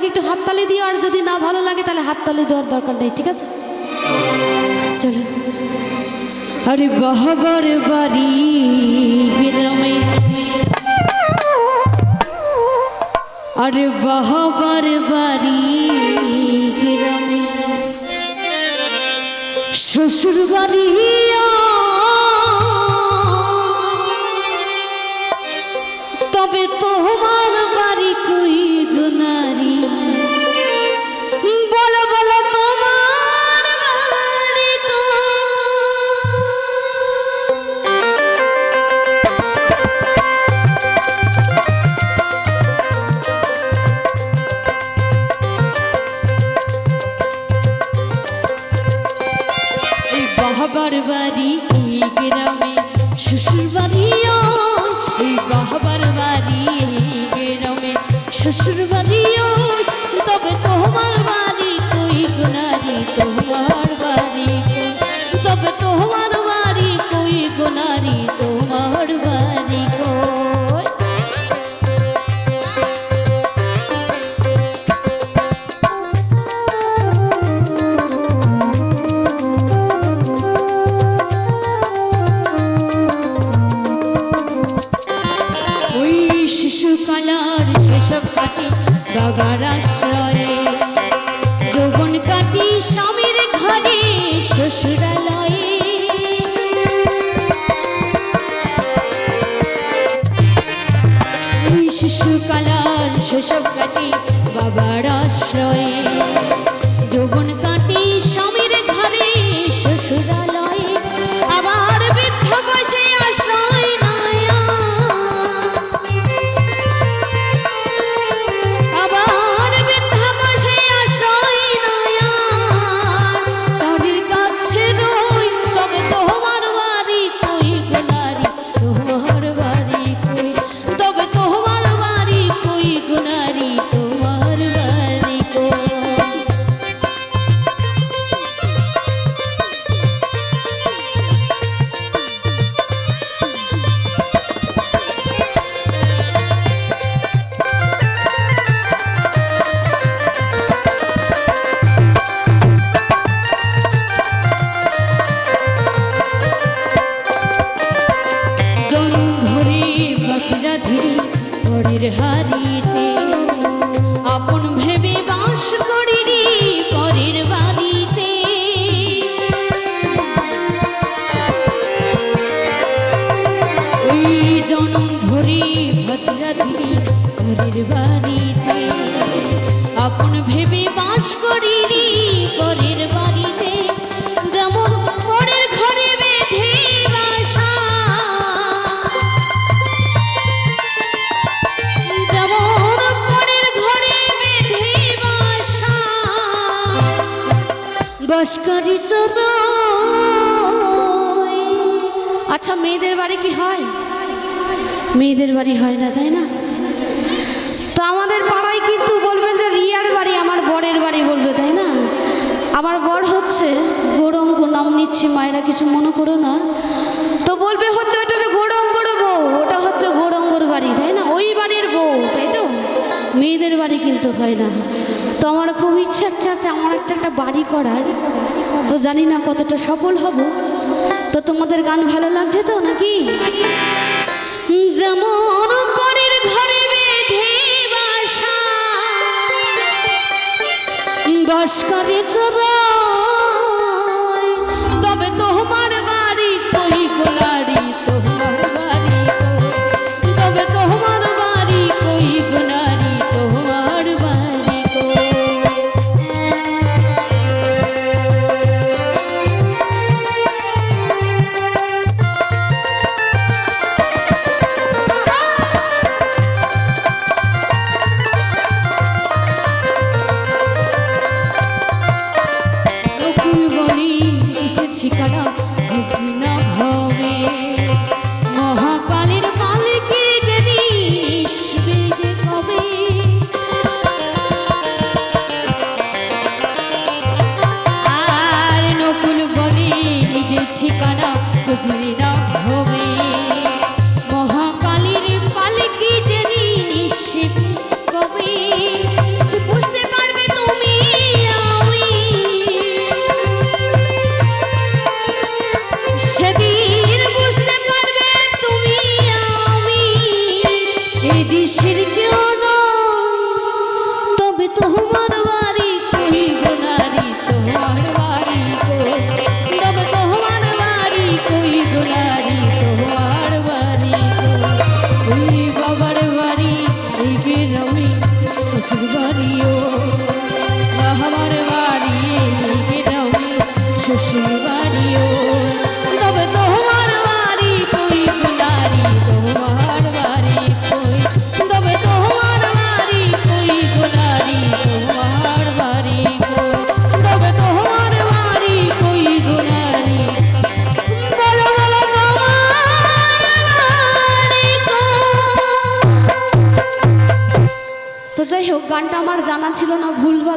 একটু হাততালি দিও, আর যদি না ভালো লাগে তাহলে হাততালি দেওয়ার দরকার নেই, ঠিক আছে? চলো। আরে বাহাবার বাড়ি গ্রামে, আরে বাহাবার বাড়ি গ্রামে, শ্বশুর বাড়ি তবে তোমার বাড়ি কই গো নারী, বলো বলো তোমার বাড়ি এই বাহাবার বাড়ি এই গ্রামে, শ্বশুর বাড়িও এই বাহাবার বাড়ি এই গ্রামে, শ্বশুর বাড়িও তবে তোমার বাড়ি কই গো নারী, তোমার বাড়ি কই, তবে তোমার বাড়ি কই গো নারী, তোমার বাড়ি কই। ওই শিশুকালার সেসব কাটি বাবার আশ্রয়ে, যৌবন কাটি স্বামীর ঘরে শ্বশুরালয়ে, ওই শিশুকালার সেসব কাটি বাবার আশ্রয়ে, যৌবন কাটি স্বামীর ঘরে শ্বশুরালয়ে, আবার বৃদ্ধা বয়সে আশ্রয় নয়া, আবার বৃদ্ধা বয়সে আশ্রয় নয়া, তাদের কাছে রই তবে তোমার বাড়ি কই গো নারী, তোমার বাড়ি কই, তবে তোমার বাড়ি কই গো নারী, তোমার বাড়ি কই। পরের হারিতে আপন ভেবে বাস করিনি পরের বাড়িতে, ওই জনম ধরে ভাতরা ধরি পরের বাড়িতে, আপন ভেবে বাস করিনি পরের বাড়িতে, যেমন পরের ঘরে বেঁধে বাসা, বসকারি চোরাই। আচ্ছা মেয়েদের বাড়ি কি হয়? মেয়েদের বাড়ি হয় না, তাই না? তো আমাদের পাড়ায় কিন্তু বলবেন যে রিয়ার বাড়ি, আমার বরের বাড়ি বলবে, তাই না? আমার বর হচ্ছে গৌরঙ্গ, নাম নিচ্ছি, মায়েরা কিছু মনে করো না। তো বলবে হচ্ছে ওটা তো গৌরঙ্গর বউ, ওটা হচ্ছে গৌরঙ্গর বাড়ি, তাই না? ওই বাড়ির বউ, তাই তো? মেয়েদের বাড়ি কিন্তু হয় না। তো আমার খুব ইচ্ছা আছে আমার একটা বাড়ি করার, তো জানি না কতটা সফল হব। তো তোমাদের গান ভালো লাগছে তো নাকি? যেমন পরের ঘরে বেঁধে বাসা, বাস করে চোরাই, তবে তোমার বাড়ি কই গো নারী, তোমার বাড়ি কই, তবে তোমার বাড়ি কই গো নারী, তোমার বাড়ি কই। ঠিকানা না হবে মহাকালীর মালিকে জিনিস বেজে কবে, আর নকুল বলি নিজের ঠিকানা খুঁজে না হবে মহাকালীর মালিকে জিনিস কবে, বুঝতে আমার জানা ছিল না, ভুলভাল